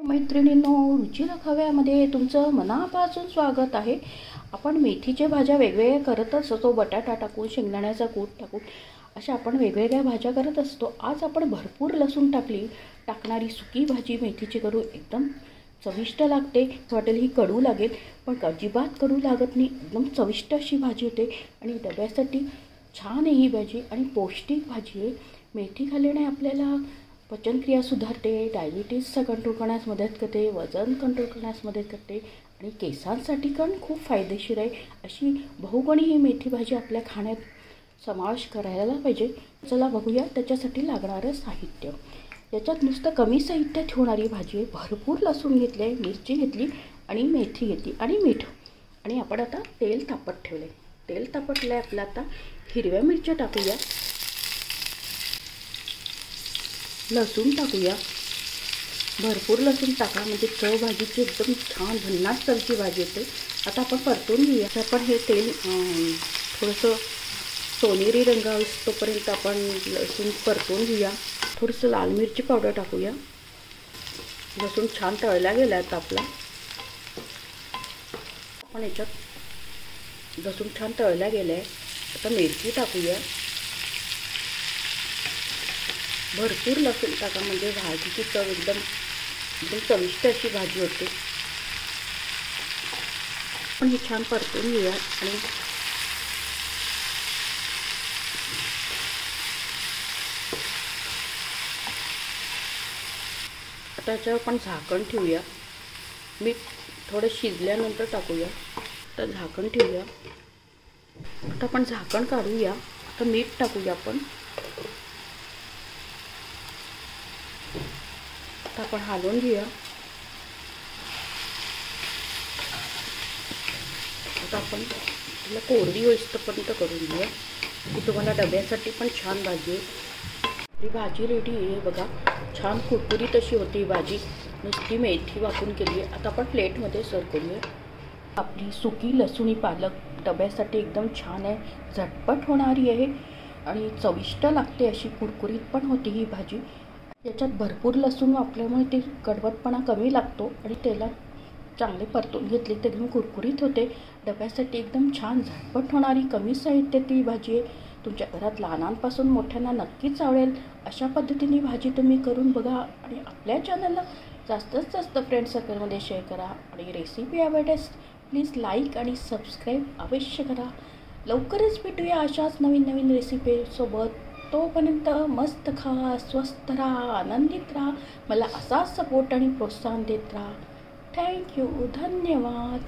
मैत्रिणींनो, रुचिला खव्यामध्ये तुमचं मनापासून स्वागत आहे। आपण मेथीच्या भाज्या वेगवेगळ्या करत असतो, बटाटा टाकून, शेंगदाण्याचा कूट टाकून अशा आपण वेगवेगळ्या भाज्या करत असतो। आज आपण भरपूर लसूण टाकणारी सुकी भाजी मेथीची करू। एकदम चविष्ट लागते। वाटेल ही कडू लागेल पण अजिबात कडू लागत नाही। एकदम चविष्ट अशी भाजी होते आणि डब्यासाठी छान आहे ही भाजी आणि पौष्टिक भाजी आहे। मेथी खाल्ल्याने आपल्याला पचनक्रिया सुधारते, डायबिटीजचा कंट्रोल करण्यास मदत करते, वजन कंट्रोल करण्यास मदत करते आणि केसांसाठी पण खूप फायदेशीर आहे। अशी बहुगुणी ही मेथी भाजी आपल्या खाण्यात समावेश करायला पाहिजे। चला बघूया त्याच्यासाठी लागणारं साहित्य। याच्यात नुसतं कमी साहित्यात होणारी भाजी आहे। भरपूर लसूण घेतले, मिरची घेतली आणि मेथी घेतली आणि मीठ आणि आपण आता तेल तापत ठेवले। तेल तापटले आपलं आता हिरव्या मिरच्या टाकूया, लसूण टाकूया। भरपूर लसूण टाका म्हणजे चव भाजीची एकदम छान भन्नाट चवची भाजी येते। आता आपण परतून घेऊया। आपण हे तेल थोडंसं सोनेरी रंग येईपर्यंत आपण लसूण परतून घेऊया। थोडंसं लाल मिरची पावडर टाकूया। लसूण छान तळला गेला आता आपला। आपण याच्यात लसूण छान तळला गेलाय, आता मिरची टाकूया। भरपूर लसूण टाका म्हणजे भाजीची चव एकदम चविष्ट अशी भाजी होते। पण हे छान परतून घेऊया आणि आता याच्यावर आपण झाकण ठेवूया। मीठ थोडं शिजल्यानंतर टाकूया। आता झाकण ठेवूया। आता आपण झाकण काढूया। आता मीठ टाकूया आपण। आता आपण हलवून घेऊया। आता आपण तिला कोरडी होईपर्यंत करून घेऊया। ही तुम्हाला डब्यासाठी पण छान भाजी आहे। ही भाजी रेडी आहे बघा, छान कुरकुरीत अशी होती ही भाजी, नुसती मेथी वापरून केली आहे। आता आपण प्लेटमध्ये सर्व करूया। आपली सुकी लसूणी पालक डब्यासाठी एकदम छान आहे, झटपट होणारी आहे आणि चविष्ट लागते अशी, कुरकुरीत पण होती ही भाजी। याच्यात भरपूर लसूण वापरल्यामुळे ते कडवटपणा कमी लागतो आणि त्याला चांगले परतून घेतले तर एकदम कुरकुरीत होते। डब्यासाठी एकदम छान झटपट होणारी कमी साहित्यात ही भाजी आहे। तुमच्या घरात लहानांपासून मोठ्यांना नक्कीच आवडेल। अशा पद्धतीने भाजी तुम्ही करून बघा आणि आपल्या चॅनलला जास्तीत जास्त फ्रेंड सर्कलमध्ये शेअर करा आणि रेसिपी आवडल्यास प्लीज लाईक आणि सबस्क्राईब अवश्य करा। लवकरच भेटूया अशाच नवीन रेसिपीसोबत। तोपर्यंत मस्त खा, स्वस्थ राहा, आनंदित राहा। मला असाच सपोर्ट आणि प्रोत्साहन देत राहा। थँक्यू, धन्यवाद।